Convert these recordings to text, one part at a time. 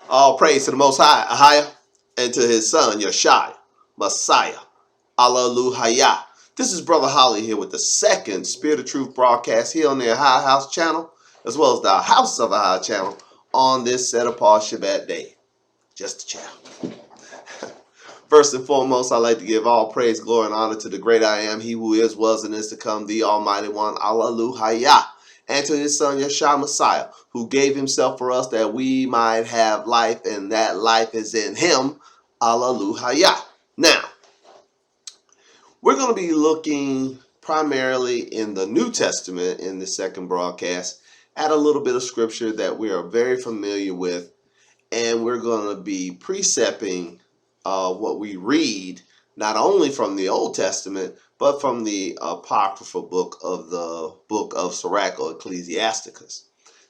All praise to the Most High, Ahia, and to his son, YASHA MESSIAH. Alleluia. This is Brother Holly here with the second Spirit of Truth broadcast here on the Ahia House channel, as well as the House of Ahia channel on this set apart Shabbat day. Just a chat. First and foremost, I'd like to give all praise, glory, and honor to the great I am, he who is, was, and is to come, the Almighty One, Alleluia, and to his son, YASHA MESSIAH, who gave himself for us that we might have life, and that life is in him, Alleluia. Now, we're going to be looking primarily in the New Testament in the second broadcast at a little bit of scripture that we are very familiar with, and we're going to be precepting what we read, not only from the Old Testament, but from the apocryphal book of Sirach or Ecclesiasticus.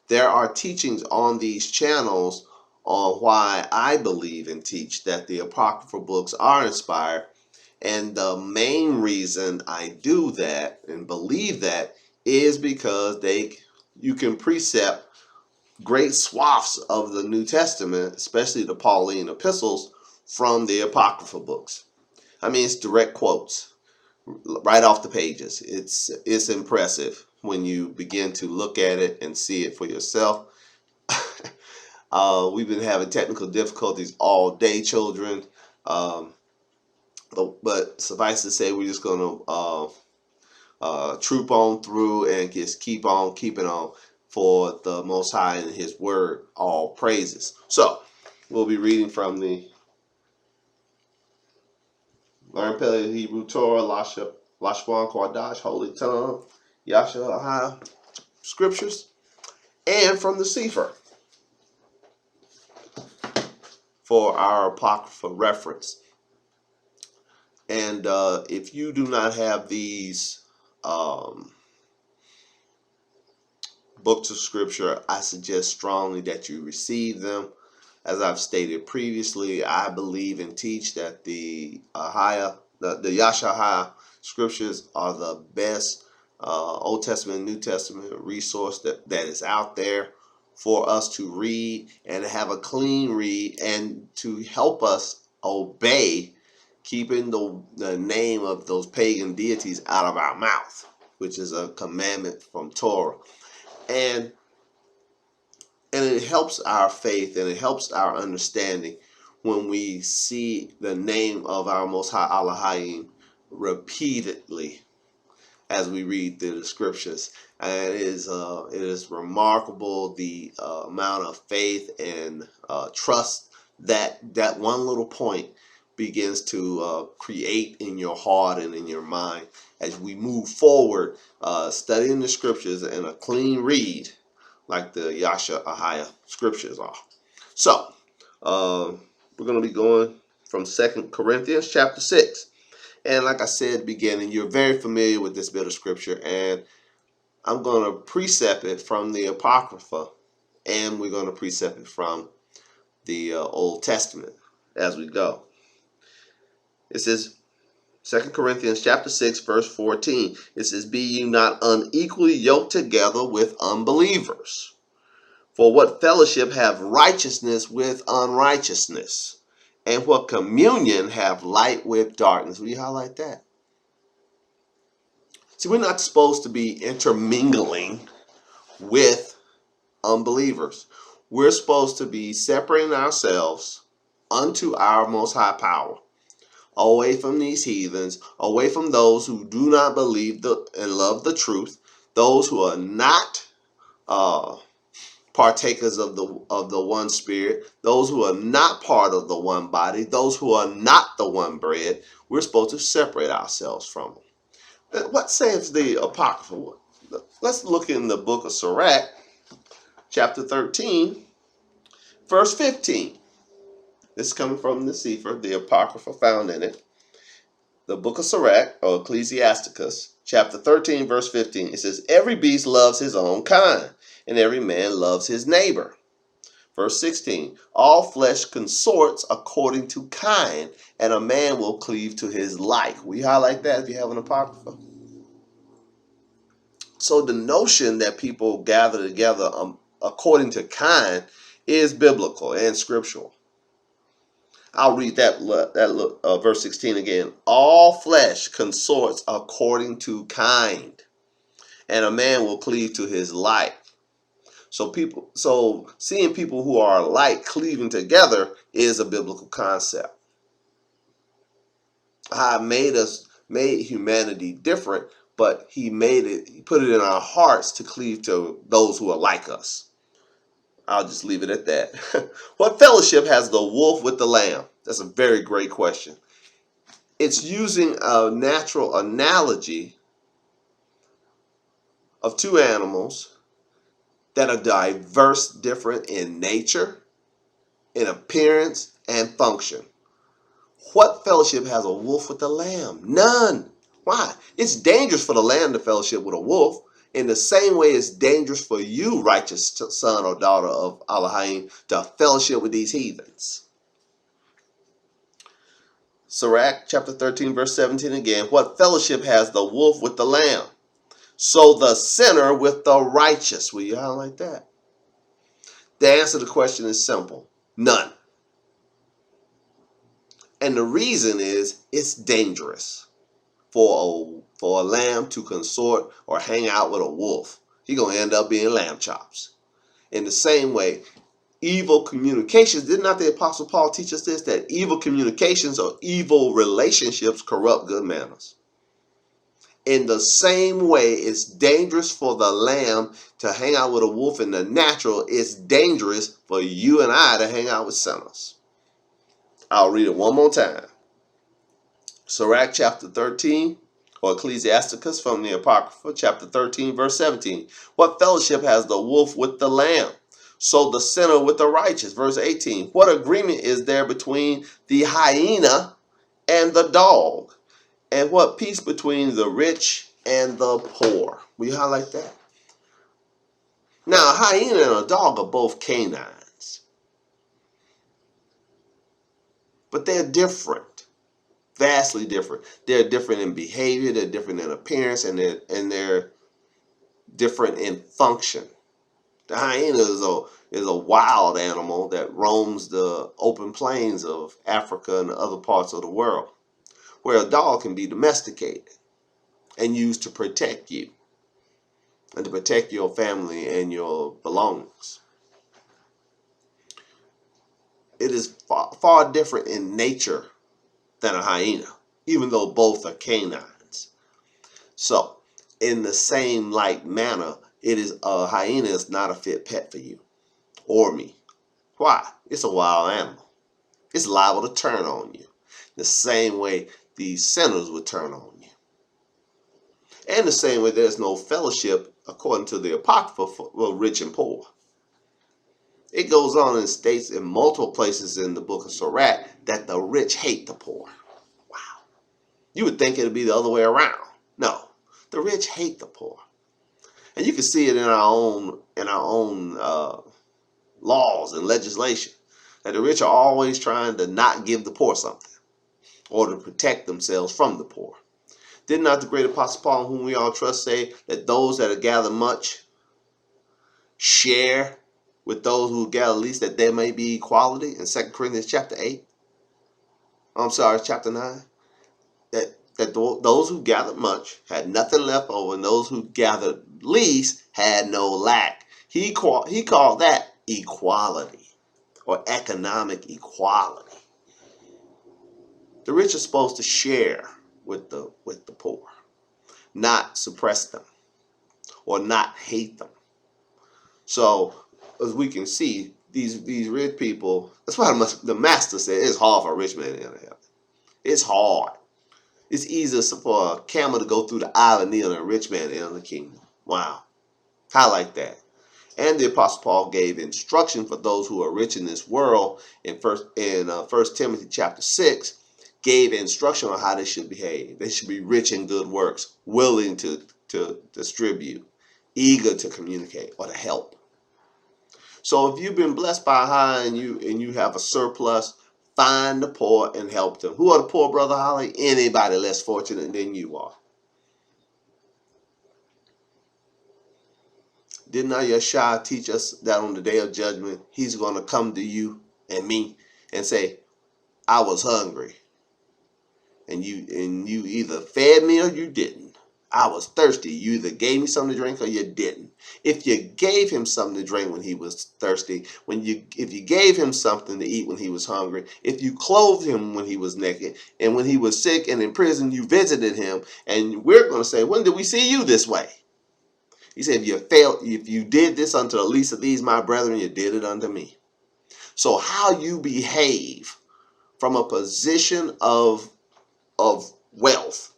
There are teachings on these channels on why I believe and teach that the apocryphal books are inspired. And the main reason I do that and believe that is because you can precept great swaths of the New Testament, especially the Pauline epistles, from the apocryphal books. I mean, it's direct quotes right off the pages. It's impressive when you begin to look at it and see it for yourself. We've been having technical difficulties all day, children. But suffice to say, we're just going to troop on through and just keep on keeping on for the Most High and His Word. All praises. So, we'll be reading from the Learn Pele Hebrew Torah, Lashon Kodash, Holy Tongue, Yasha Scriptures, and from the Sefer for our apocrypha reference. And if you do not have these books of Scripture, I suggest strongly that you receive them. As I've stated previously, I believe and teach that the Yasha Scriptures are the best Old Testament and New Testament resource that is out there for us to read and have a clean read and to help us obey, keeping the name of those pagan deities out of our mouth, which is a commandment from Torah. And it helps our faith and it helps our understanding when we see the name of our Most High Elohim repeatedly as we read through the scriptures. And it is remarkable the amount of faith and trust that one little point begins to create in your heart and in your mind as we move forward, studying the scriptures in a clean read, like the Yasha Ahia scriptures are. So, we're going to be going from 2 Corinthians chapter 6. And like I said at the beginning, you're very familiar with this bit of scripture. And I'm going to precept it from the Apocrypha. And we're going to precept it from the Old Testament as we go. It says, 2 Corinthians chapter 6, verse 14. It says, "Be ye not unequally yoked together with unbelievers. For what fellowship have righteousness with unrighteousness? And what communion have light with darkness?" Will you highlight that? See, we're not supposed to be intermingling with unbelievers. We're supposed to be separating ourselves unto our Most High Power, away from these heathens, away from those who do not believe and love the truth, those who are not partakers of the one spirit, those who are not part of the one body, those who are not the one bread. We're supposed to separate ourselves from them. What says the Apocrypha? Let's look in the book of Sirach, chapter 13, verse 15. This is coming from the Sefer, the Apocrypha found in it. The book of Sirach, or Ecclesiasticus, chapter 13, verse 15. It says, "Every beast loves his own kind, and every man loves his neighbor." Verse 16, "All flesh consorts according to kind, and a man will cleave to his like." We highlight that if you have an Apocrypha. So the notion that people gather together according to kind is biblical and scriptural. I'll read that verse 16 again. All flesh consorts according to kind, and a man will cleave to his like. So seeing people who are alike cleaving together is a biblical concept. God made humanity different, but he put it in our hearts to cleave to those who are like us. I'll just leave it at that. What fellowship has the wolf with the lamb? That's a very great question. It's using a natural analogy of two animals that are diverse, different in nature, in appearance, and function. What fellowship has a wolf with the lamb? None. Why? It's dangerous for the lamb to fellowship with a wolf. In the same way, it's dangerous for you, righteous son or daughter of Elohim, to fellowship with these heathens. Sirach chapter 13, verse 17 again. What fellowship has the wolf with the lamb? So the sinner with the righteous. Will you highlight that? The answer to the question is simple. None. And the reason is it's dangerous for a lamb to consort or hang out with a wolf. He's going to end up being lamb chops. In the same way, evil communications, did not the Apostle Paul teach us this? That evil communications or evil relationships corrupt good manners. In the same way, it's dangerous for the lamb to hang out with a wolf in the natural. It's dangerous for you and I to hang out with sinners. I'll read it one more time. Sirach chapter 13, or Ecclesiasticus from the Apocrypha, chapter 13, verse 17. What fellowship has the wolf with the lamb? So the sinner with the righteous. Verse 18. What agreement is there between the hyena and the dog? And what peace between the rich and the poor? Will you highlight that? Now, a hyena and a dog are both canines, but they're different, vastly different. They're different in behavior, they're different in appearance, and they're different in function. The hyena is a wild animal that roams the open plains of Africa and other parts of the world, where a dog can be domesticated and used to protect you and to protect your family and your belongings. It is far different in nature than a hyena, even though both are canines. So, in the same like manner, a hyena is not a fit pet for you or me. Why? It's a wild animal. It's liable to turn on you the same way these sinners would turn on you. And the same way there's no fellowship, according to the Apocrypha, for rich and poor. It goes on and states in multiple places in the book of Sirach that the rich hate the poor. Wow. You would think it would be the other way around. No, the rich hate the poor. And you can see it in our own laws and legislation, that the rich are always trying to not give the poor something or to protect themselves from the poor. Did not the great Apostle Paul, whom we all trust, say that those that have gathered much share with those who gather least, that there may be equality in 2 Corinthians chapter 8? Chapter 9. That those who gathered much had nothing left over, and those who gathered least had no lack. He called that equality or economic equality. The rich are supposed to share with the poor, not suppress them or not hate them. So as we can see, these rich people, that's why the master said it's hard for a rich man to enter heaven. It's hard. It's easier for a camel to go through the eye of a needle than a rich man to enter the kingdom. Wow. Highlight that. And the Apostle Paul gave instruction for those who are rich in this world in First Timothy chapter 6, gave instruction on how they should behave. They should be rich in good works, willing to distribute, eager to communicate or to help. So if you've been blessed by high and you have a surplus, find the poor and help them. Who are the poor, Brother Holly? Anybody less fortunate than you are. Did not Yeshua teach us that on the day of judgment, he's going to come to you and me and say, I was hungry, and you either fed me or you didn't. I was thirsty. You either gave me something to drink or you didn't. If you gave him something to drink when he was thirsty, if you gave him something to eat when he was hungry, if you clothed him when he was naked, and when he was sick and in prison, you visited him, and we're going to say, when did we see you this way? He said, if you did this unto the least of these, my brethren, you did it unto me. So how you behave from a position of wealth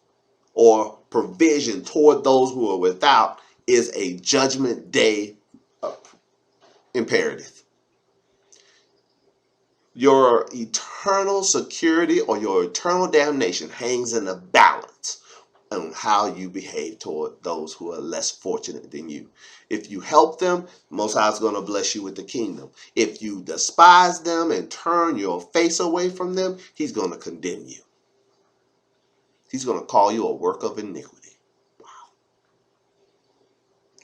or provision toward those who are without is a judgment day imperative. Your eternal security or your eternal damnation hangs in the balance on how you behave toward those who are less fortunate than you. If you help them, Most High is going to bless you with the kingdom. If you despise them and turn your face away from them, he's going to condemn you. He's going to call you a work of iniquity. Wow.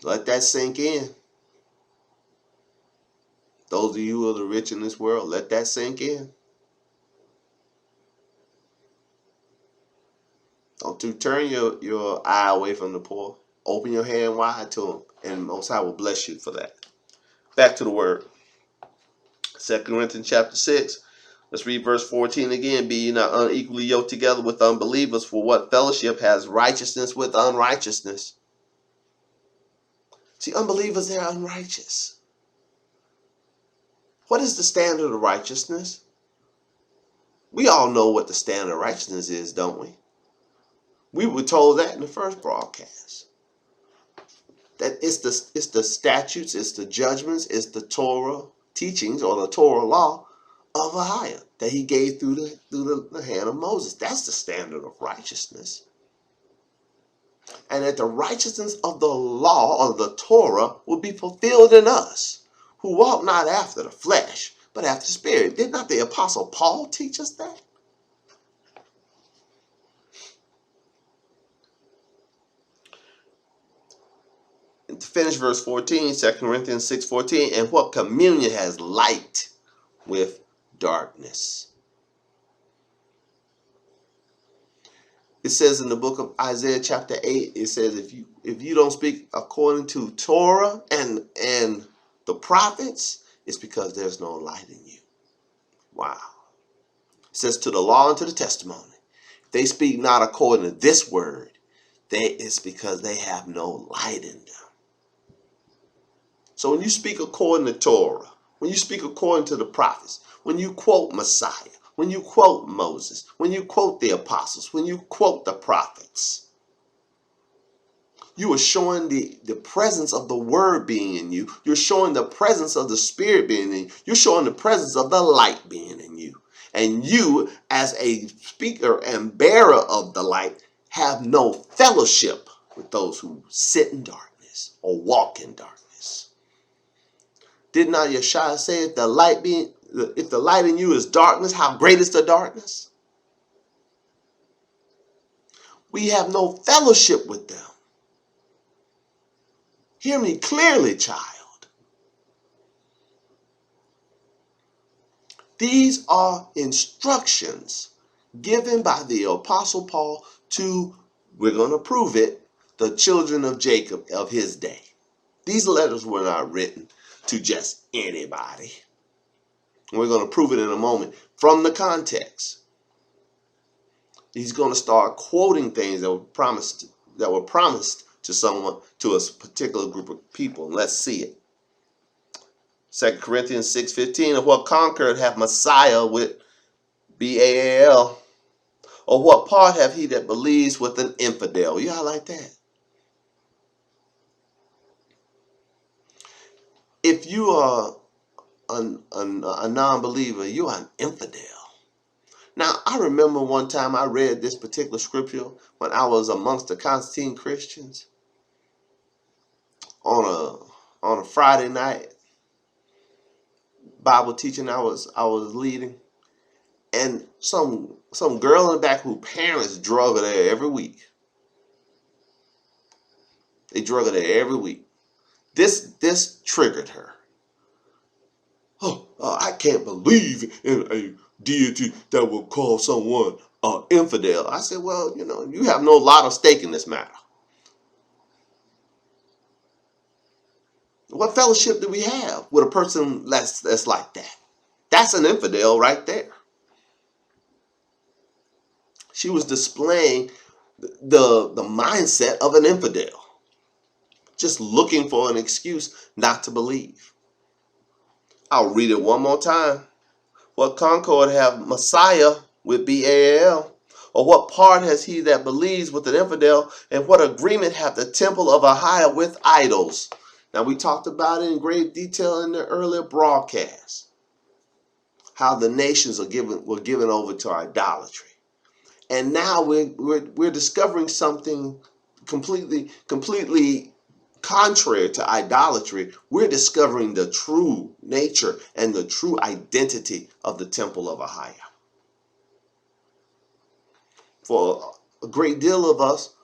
Let that sink in. Those of you who are the rich in this world, let that sink in. Don't you turn your eye away from the poor. Open your hand wide to them, and Most High will bless you for that. Back to the word. 2 Corinthians chapter 6. Let's read verse 14 again. Be ye not unequally yoked together with unbelievers, for what fellowship has righteousness with unrighteousness? See, unbelievers, they're unrighteous. What is the standard of righteousness? We all know what the standard of righteousness is, don't we? We were told that in the first broadcast. That it's the statutes, it's the judgments, it's the Torah teachings or the Torah law of Ahia that he gave through the hand of Moses. That's the standard of righteousness. And that the righteousness of the law or the Torah will be fulfilled in us, who walk not after the flesh, but after the spirit. Did not the Apostle Paul teach us that? And to finish verse 14, 2 Corinthians 6:14, and what communion has light with darkness? It says in the book of Isaiah chapter 8, it says if you don't speak according to Torah and the prophets, it's because there's no light in you. Wow. It says to the law and to the testimony. If they speak not according to this word, it's because they have no light in them. So when you speak according to Torah, when you speak according to the prophets, when you quote Messiah, when you quote Moses, when you quote the apostles, when you quote the prophets, you are showing the presence of the word being in you. You're showing the presence of the spirit being in you. You're showing the presence of the light being in you. And you, as a speaker and bearer of the light, have no fellowship with those who sit in darkness or walk in darkness. Did not Yeshua say, if the light in you is darkness, how great is the darkness? We have no fellowship with them. Hear me clearly, child. These are instructions given by the Apostle Paul to, we're going to prove it, the children of Jacob of his day. These letters were not written to just anybody. We're going to prove it in a moment from the context. He's going to start quoting things that were promised to someone, to a particular group of people. Let's see it. 2 Corinthians 6:15, of what concord hath Messiah with Baal? Or what part have he that believes with an infidel? Y'all like that? If you are a non-believer, you are an infidel. Now, I remember one time I read this particular scripture when I was amongst the Constantine Christians on a Friday night Bible teaching I was leading, and some girl in the back who parents drug her there every week. They drug her there every week. This triggered her. I can't believe in a deity that will call someone an infidel. I said, well, you have no lot of stake in this matter. What fellowship do we have with a person that's like that? That's an infidel right there. She was displaying the mindset of an infidel, just looking for an excuse not to believe. I'll read it one more time. What concord have Messiah with Baal? Or what part has he that believes with an infidel? And what agreement hath the temple of Ahiah with idols? Now, we talked about it in great detail in the earlier broadcast, how the nations were given over to idolatry. And now we're discovering something completely contrary to idolatry. We're discovering the true nature and the true identity of the temple of Ahiah. For a great deal of us,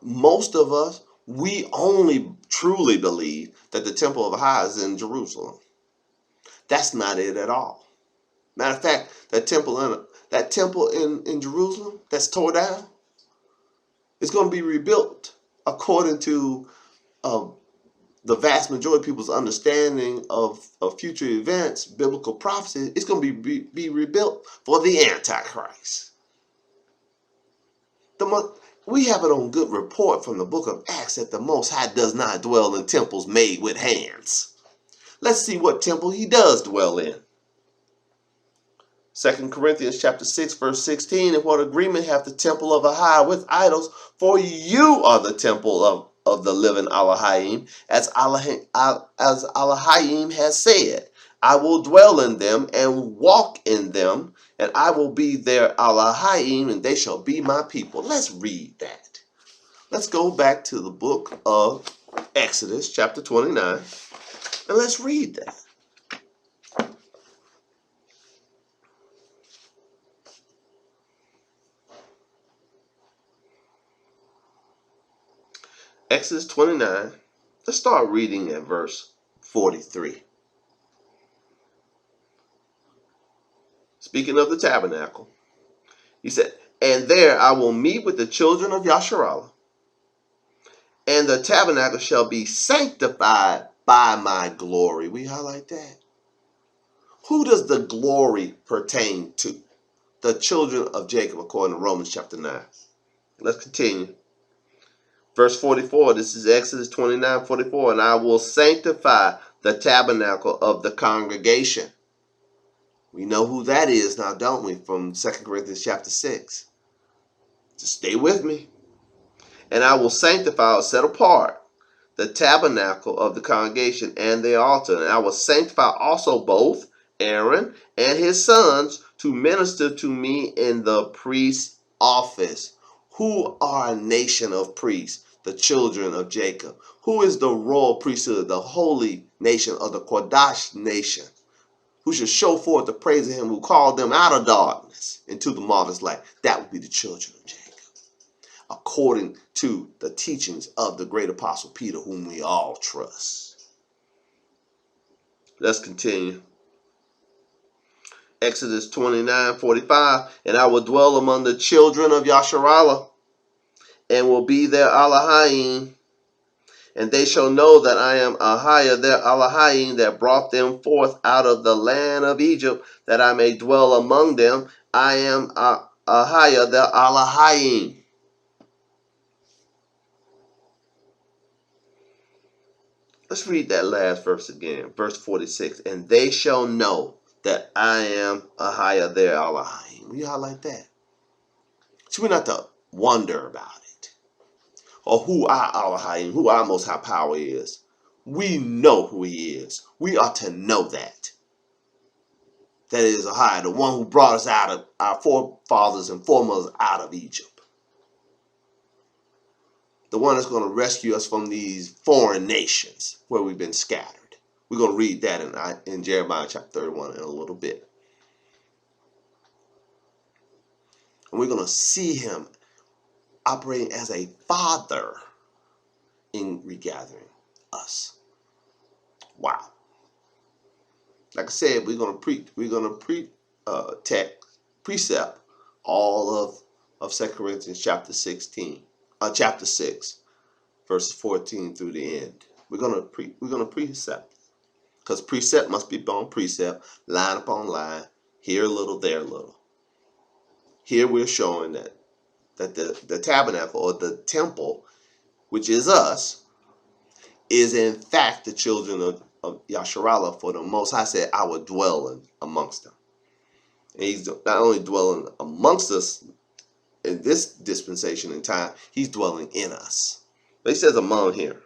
most of us, we only truly believe that the temple of Ahiah is in Jerusalem. That's not it at all. Matter of fact, that temple in Jerusalem that's tore down, it's going to be rebuilt according to the vast majority of people's understanding of future events, biblical prophecy. It's going to be rebuilt for the Antichrist. We have it on good report from the book of Acts that the Most High does not dwell in temples made with hands. Let's see what temple he does dwell in. 2 Corinthians chapter 6, verse 16, and what agreement hath the temple of Ahiah with idols? For you are the temple of the living Elohim, as Elohim has said, I will dwell in them and walk in them, and I will be their Elohim, and they shall be my people. Let's read that. Let's go back to the book of Exodus chapter 29, and let's read that. Exodus 29, let's start reading at verse 43. Speaking of the tabernacle, he said, and there I will meet with the children of Yasharallah, and the tabernacle shall be sanctified by my glory. We highlight that. Who does the glory pertain to? The children of Jacob, according to Romans chapter 9. Let's continue. Verse 44, this is Exodus 29:44, and I will sanctify the tabernacle of the congregation. We know who that is now, don't we, from 2 Corinthians chapter 6. Just stay with me. And I will sanctify or set apart the tabernacle of the congregation and the altar. And I will sanctify also both Aaron and his sons to minister to me in the priest's office. Who are a nation of priests? The children of Jacob. Who is the royal priesthood, the holy nation of the Kodash nation, who should show forth the praise of him who called them out of darkness into the marvelous light? That would be the children of Jacob, according to the teachings of the great apostle Peter, whom we all trust. Let's continue. Exodus 29:45, and I will dwell among the children of Yasharallah, and will be their Elohim, and they shall know that I am Ahiah, their Elohim, that brought them forth out of the land of Egypt, that I may dwell among them. I am Ahiah, their Elohim. Let's read that last verse again, verse 46. And they shall know that I am Ahiah, their Elohim. We highlight that. So we're not to wonder about it, or who our Elohim, who our Most High Power is. We know who he is. We ought to know that. That is Ahiah, the one who brought us out of our forefathers and foremothers out of Egypt. The one that's going to rescue us from these foreign nations where we've been scattered. We're going to read that in Jeremiah chapter 31 in a little bit. And we're going to see him operating as a father in regathering us. Wow. Like I said, we're gonna precept all of 2 Corinthians chapter 6, verses 14 through the end. We're gonna precept, because precept must be upon precept, line upon line, here a little, there a little. Here we're showing that the tabernacle, or the temple, which is us, is in fact the children of Yasharallah, for the Most High said, I will dwell amongst them. And he's not only dwelling amongst us in this dispensation in time, he's dwelling in us. But he says among here.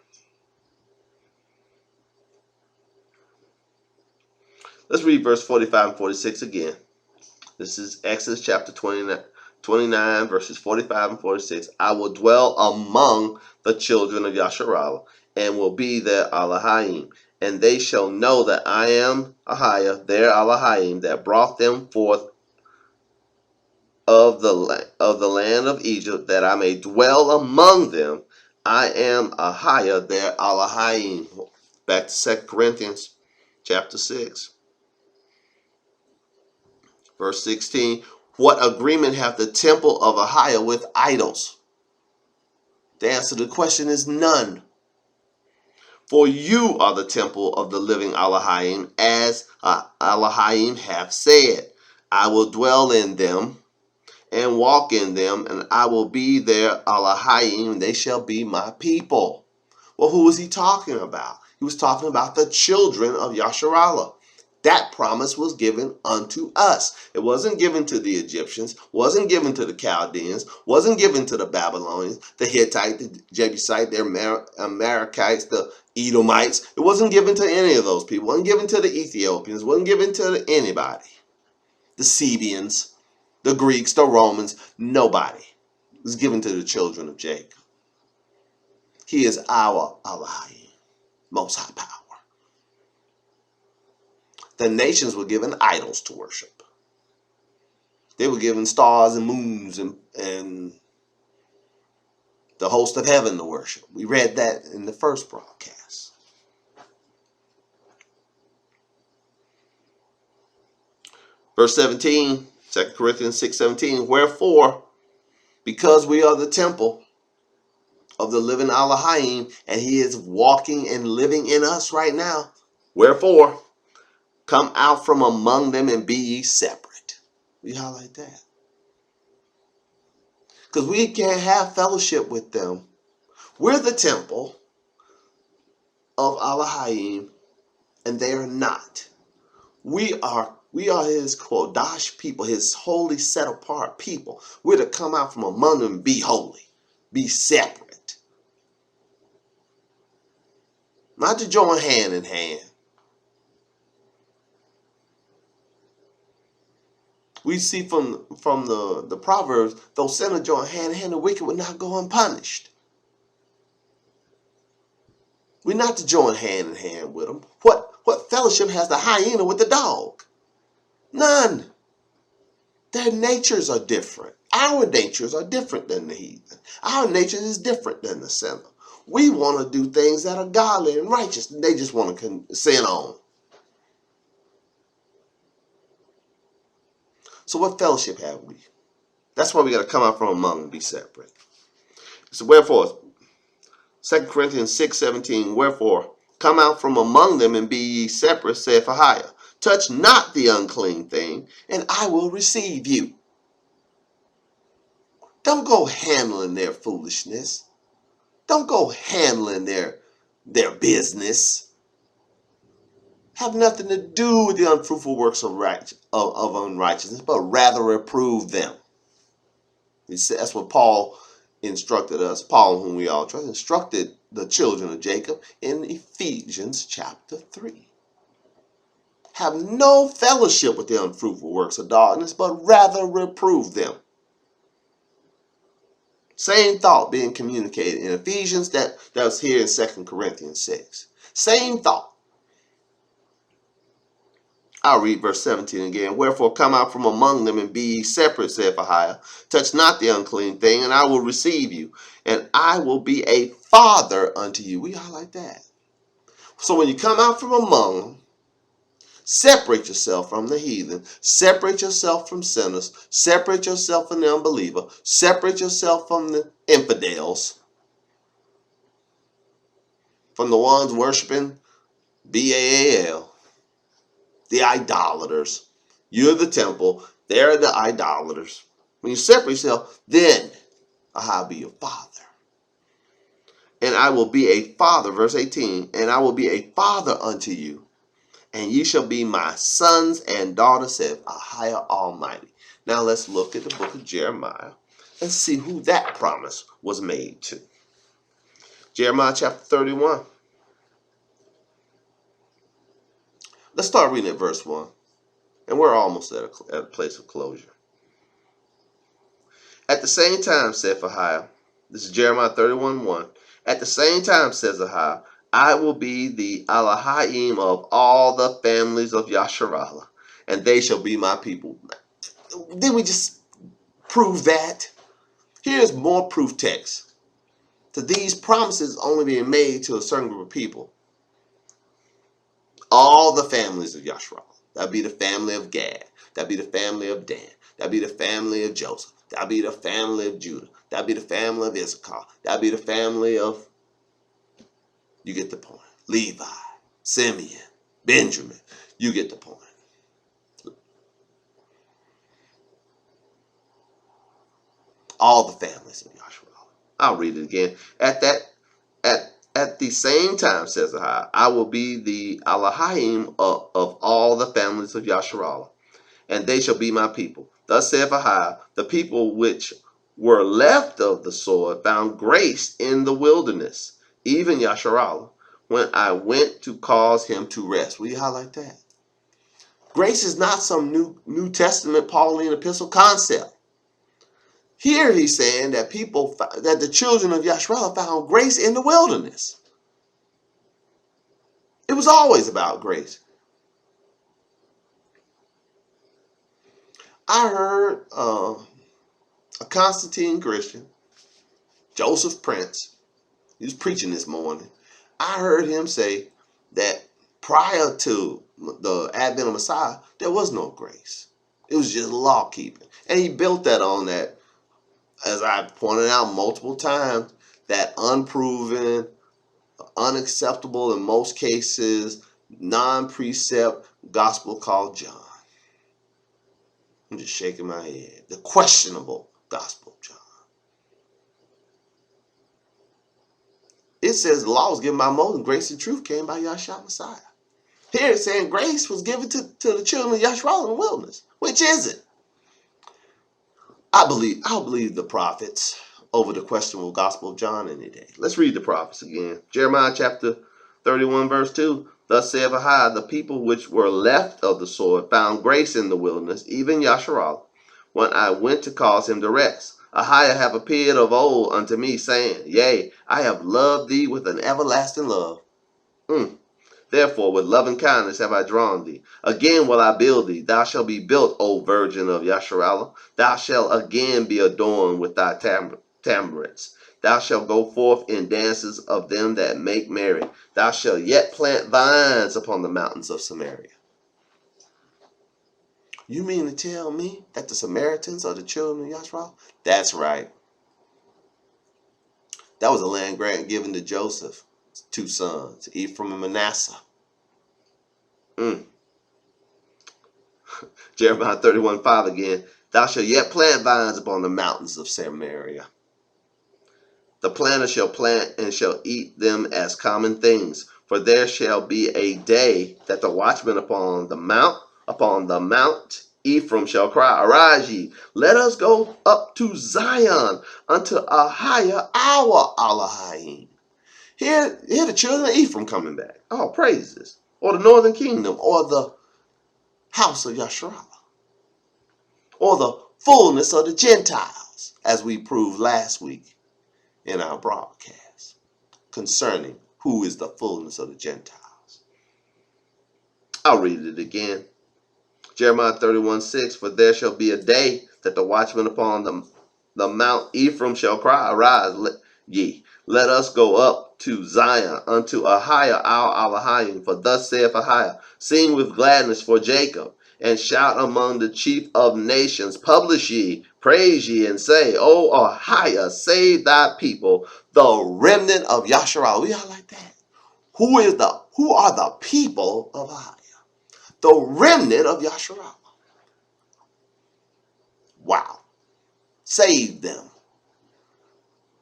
Let's read verse 45 and 46 again. This is Exodus chapter 29 verses 45 and 46. I will dwell among the children of Yasharallah, and will be their Elohim. And they shall know that I am Ahiah, their Elohim, that brought them forth of the land of Egypt, that I may dwell among them. I am Ahiah, their Elohim. Back to 2 Corinthians chapter 6. Verse 16, what agreement hath the temple of Ahiah with idols? The answer to the question is none. For you are the temple of the living Elohim, as Elohim hath said, I will dwell in them and walk in them, and I will be their Elohim, and they shall be my people. Well, who was he talking about? He was talking about the children of Yasharallah. That promise was given unto us. It wasn't given to the Egyptians, wasn't given to the Chaldeans, wasn't given to the Babylonians, the Hittites, the Jebusites, the Amalekites, the Edomites. It wasn't given to any of those people. It wasn't given to the Ethiopians. It wasn't given to anybody. The Sabians, the Greeks, the Romans, nobody. It was given to the children of Jacob. He is our Elohim, Most High Power. The nations were given idols to worship. They were given stars and moons and the host of heaven to worship. We read that in the first broadcast. Verse 17, 2 Corinthians 6:17, wherefore, because we are the temple of the living Elohim, and he is walking and living in us right now, wherefore, come out from among them and be ye separate. We highlight that. Because we can't have fellowship with them. We're the temple of Elohim, and they are not. We are his Kodash people, his holy set apart people. We're to come out from among them and be holy, be separate. Not to join hand in hand. We see from the Proverbs, those sinners join hand in hand, the wicked will not go unpunished. We're not to join hand in hand with them. What fellowship has the hyena with the dog? None. Their natures are different. Our natures are different than the heathen. Our nature is different than the sinner. We want to do things that are godly and righteous. They just want to sin on. So what fellowship have we? That's why we got to come out from among and be separate. So wherefore, 2 Corinthians 6:17, wherefore, come out from among them and be ye separate, saith Ahiah. Touch not the unclean thing, and I will receive you. Don't go handling their foolishness. Don't go handling their business. Have nothing to do with the unfruitful works of unrighteousness, but rather reprove them. That's what Paul instructed us. Paul, whom we all trust, instructed the children of Jacob in Ephesians chapter 3. Have no fellowship with the unfruitful works of darkness, but rather reprove them. Same thought being communicated in Ephesians that was here in 2 Corinthians 6. Same thought. I'll read verse 17 again. Wherefore come out from among them and be ye separate, saith Ahiah. Touch not the unclean thing, and I will receive you, and I will be a father unto you. We highlight that. So when you come out from among them, separate yourself from the heathen. Separate yourself from sinners. Separate yourself from the unbeliever. Separate yourself from the infidels. From the ones worshiping Baal. The idolaters. You're the temple. They're the idolaters. When you separate yourself, then I'll be your father. And I will be a father, verse 18, and I will be a father unto you, and ye shall be my sons and daughters, saith Ahia Almighty. Now let's look at the book of Jeremiah and see who that promise was made to. Jeremiah chapter 31. Let's start reading at verse 1. And we're almost at a place of closure. At the same time, saith Ahia, this is Jeremiah 31:1. At the same time, says Ahia, I will be the Elohim of all the families of Yasharallah, and they shall be my people. Didn't we just prove that? Here's more proof text to these promises only being made to a certain group of people. All the families of Yasharallah. That'd be the family of Gad. That'd be the family of Dan. That'd be the family of Joseph. That'd be the family of Judah. That'd be the family of Issachar. That'd be the family of, you get the point, Levi, Simeon, Benjamin. You get the point. All the families of Yasharallah. I'll read it again. At the same time, says Ahia, I will be the Elohim of all the families of Yasharallah, and they shall be my people. Thus saith Ahia, the people which were left of the sword found grace in the wilderness, even Yasharallah, when I went to cause him to rest. Will you highlight that? Grace is not some New Testament Pauline epistle concept. Here he's saying that that the children of Yasharallah found grace in the wilderness. It was always about grace. I heard a Constantine Christian, Joseph Prince, he was preaching this morning. I heard him say that prior to the advent of Messiah, there was no grace. It was just law keeping. And he built that on that, as I pointed out multiple times, that unproven, unacceptable in most cases, non-precept gospel called John. I'm just shaking my head. The questionable gospel of John. It says the law was given by Moses, grace and truth came by YASHA MESSIAH. Here it's saying grace was given to the children of Yasharallah in the wilderness. Which is it? I'll believe the prophets over the questionable gospel of John any day. Let's read the prophets again. Jeremiah chapter 31 verse 2. Thus saith Ahia, the people which were left of the sword found grace in the wilderness, even Yasharallah, when I went to cause him to rest. Ahia have appeared of old unto me, saying, Yea, I have loved thee with an everlasting love. Therefore, with loving kindness have I drawn thee. Again will I build thee. Thou shalt be built, O virgin of Yasharallah. Thou shalt again be adorned with thy tabrets. Thou shalt go forth in dances of them that make merry. Thou shalt yet plant vines upon the mountains of Samaria. You mean to tell me that the Samaritans are the children of Yasharallah? That's right. That was a land grant given to Joseph, two sons, Ephraim and Manasseh. Jeremiah 31:5 again. Thou shalt yet plant vines upon the mountains of Samaria. The planter shall plant and shall eat them as common things. For there shall be a day that the watchman upon the mount Ephraim shall cry, Arise ye, let us go up to Zion, unto Ahia our Elohim. Here the children of Ephraim coming back. Oh, praises. Or the northern kingdom, or the house of Yasharallah, or the fullness of the Gentiles, as we proved last week in our broadcast concerning who is the fullness of the Gentiles. I'll read it again. Jeremiah 31:6. For there shall be a day that the watchman upon the mount Ephraim shall cry, Arise ye, let us go up to Zion, unto Ahiah our Elohim. For thus saith Ahiah, sing with gladness for Jacob, and shout among the chief of nations. Publish ye, praise ye, and say, O Ahiah, save thy people, the remnant of Yasharal. We are like that. Who are the people of Ahiah? The remnant of Yasharal. Wow. Save them.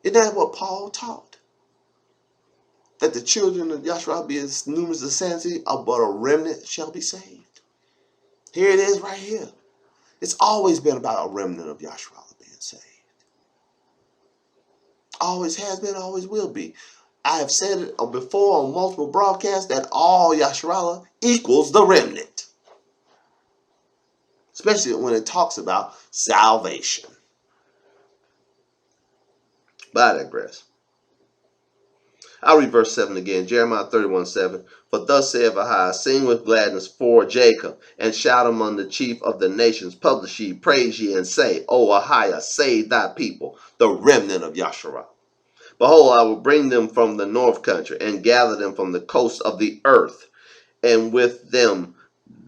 Isn't that what Paul taught? That the children of Yasharal be as numerous as the sands, but a remnant shall be saved. Here it is right here. It's always been about a remnant of Yasharal being saved. Always has been, always will be. I have said it before on multiple broadcasts that all Yasharal equals the remnant. Especially when it talks about salvation. But I digress. I'll read verse 7 again. Jeremiah 31:7. For thus saith Ahiah, sing with gladness for Jacob, and shout among the chief of the nations. Publish ye, praise ye, and say, O Ahiah, save thy people, the remnant of Yasharal. Behold, I will bring them from the north country, and gather them from the coast of the earth, and with them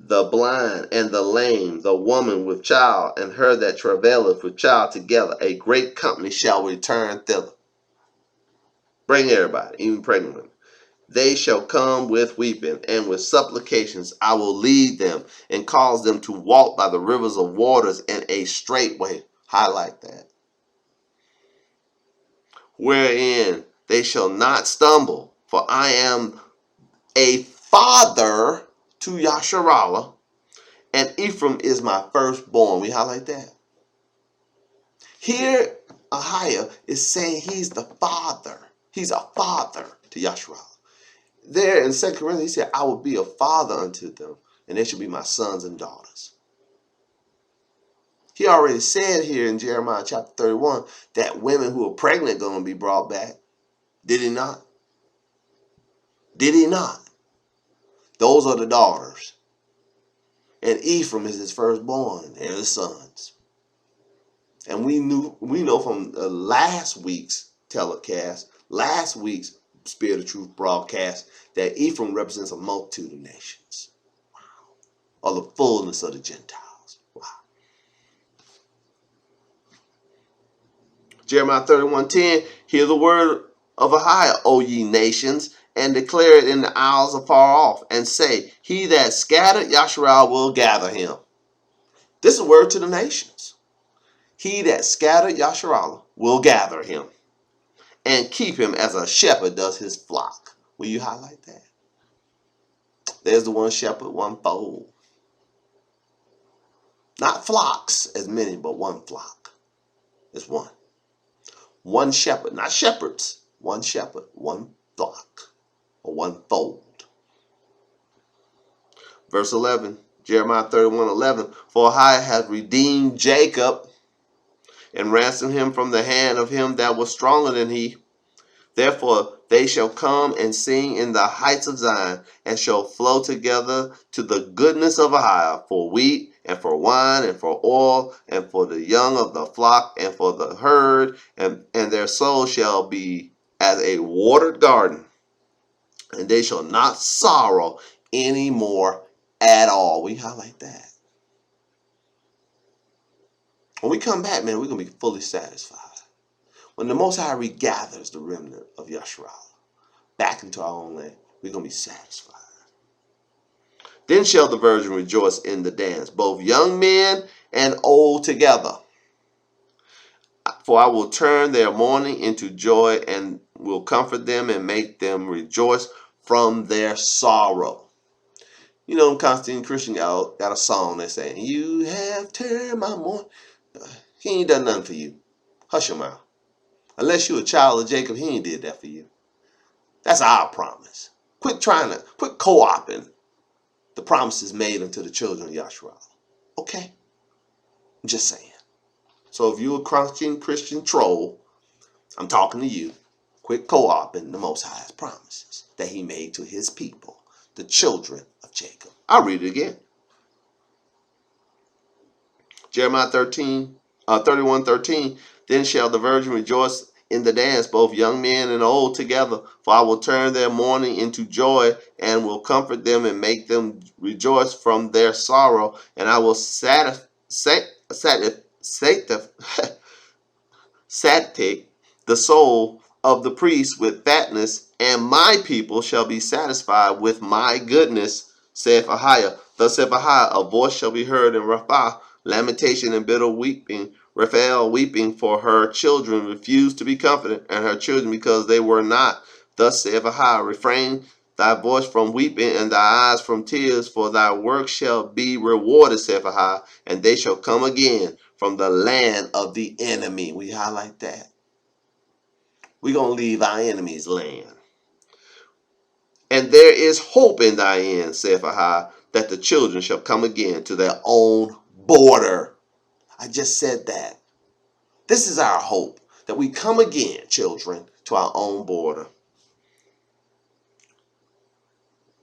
the blind and the lame, the woman with child, and her that travaileth with child together. A great company shall return thither. Bring everybody, even pregnant women. They shall come with weeping, and with supplications I will lead them, and cause them to walk by the rivers of waters in a straight way. Highlight that. Wherein they shall not stumble, for I am a father to Yasharallah, and Ephraim is my firstborn. We highlight that. Here, Ahiah is saying he's the father. He's a father to Yasharallah. There in 2 Corinthians, he said, I will be a father unto them, and they shall be my sons and daughters. He already said here in Jeremiah chapter 31 that women who are pregnant are going to be brought back. Did he not? Did he not? Those are the daughters. And Ephraim is his firstborn. They're his sons. And we know from last week's telecast, last week's Spirit of Truth broadcast, that Ephraim represents a multitude of nations. Wow. Or the fullness of the Gentiles. Wow. Jeremiah 31:10, hear the word of Ahiah, O ye nations, and declare it in the isles afar off, and say, he that scattered Yasharal will gather him. This is a word to the nations. He that scattered Yasharal will gather him, and keep him as a shepherd does his flock. Will you highlight that? There's the one shepherd, one fold. Not flocks as many, but one flock. It's one. One shepherd, not shepherds. One shepherd, one flock, or one fold. Verse 11, Jeremiah 31:11. For Ahiah hath redeemed Jacob, and ransomed him from the hand of him that was stronger than he. Therefore they shall come and sing in the heights of Zion, and shall flow together to the goodness of Ahiah, for wheat, and for wine, and for oil, and for the young of the flock, and for the herd, and their soul shall be as a watered garden, and they shall not sorrow any more at all. We highlight that. When we come back, man, we're going to be fully satisfied. When the Most High regathers the remnant of Yasharal back into our own land, we're going to be satisfied. Then shall the virgin rejoice in the dance, both young men and old together. For I will turn their mourning into joy, and will comfort them and make them rejoice from their sorrow. You know, Constantine Christian got a song that saying, you have turned my mourning. He ain't done nothing for you. Hush your mouth. Unless you're a child of Jacob, he ain't did that for you. That's our promise. Quit co-opting the promises made unto the children of Yasharal. Okay? I'm just saying. So if you're a Christian troll, I'm talking to you. Quit co-opting the Most High's promises that he made to his people, the children of Jacob. I'll read it again. Jeremiah 31:13. Then shall the virgin rejoice in the dance, both young men and old together. For I will turn their mourning into joy, and will comfort them and make them rejoice from their sorrow. And I will satisfy the soul of the priest with fatness, and my people shall be satisfied with my goodness, saith Ahiah. Thus saith Ahiah, a voice shall be heard in Rapha, lamentation and bitter weeping. Raphael weeping, for her children refused to be comforted, and her children because they were not. Thus saith Ahiah, refrain thy voice from weeping and thy eyes from tears, for thy work shall be rewarded, saith Ahiah, and they shall come again from the land of the enemy. We highlight that. We're going to leave our enemy's land. And there is hope in thy end, saith Ahiah, that the children shall come again to their own border. I just said that. This is our hope, that we come again, children, to our own border.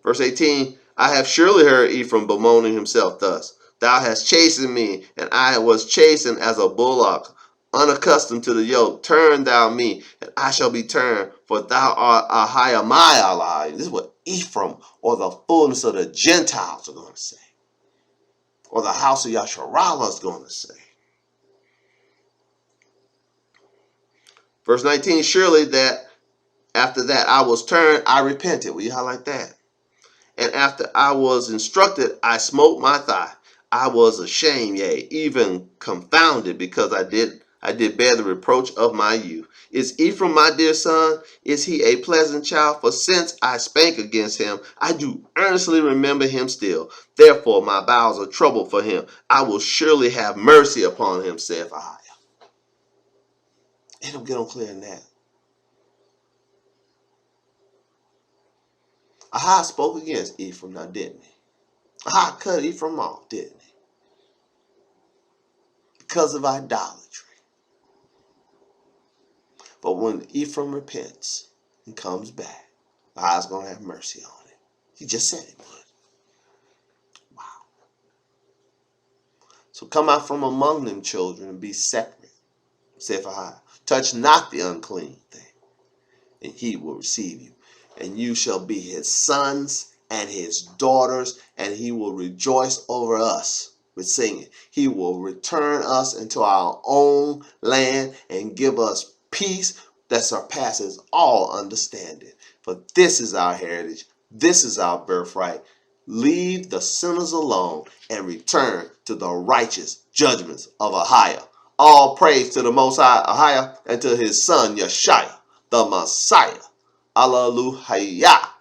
Verse 18, I have surely heard Ephraim bemoaning himself thus. Thou hast chastened me, and I was chastened as a bullock, unaccustomed to the yoke. Turn thou me, and I shall be turned, for thou art Ahiah my ally. This is what Ephraim, or the fullness of the Gentiles, are going to say. Or the house of Yasharallah is going to say. Verse 19, surely that after that I was turned, I repented. Will you highlight that? And after I was instructed, I smote my thigh. I was ashamed, yea, even confounded, because I did bear the reproach of my youth. Is Ephraim my dear son? Is he a pleasant child? For since I spake against him, I do earnestly remember him still. Therefore my bowels are troubled for him. I will surely have mercy upon him, saith Ahiah. It don't get on clear than that. Ahiah spoke against Ephraim, now didn't he? Ahiah cut Ephraim off, didn't he? Because of idolatry. But when Ephraim repents and comes back, Ahiah's going to have mercy on him. He just said it would. Wow. So come out from among them, children, and be separate, saith Ahiah. Touch not the unclean thing, and he will receive you. And you shall be his sons and his daughters, and he will rejoice over us with singing. He will return us into our own land and give us peace that surpasses all understanding. For this is our heritage. This is our birthright. Leave the sinners alone and return to the righteous judgments of Ahiah. All praise to the Most High Ahiah and to his son Yeshua, the Messiah. Alleluia.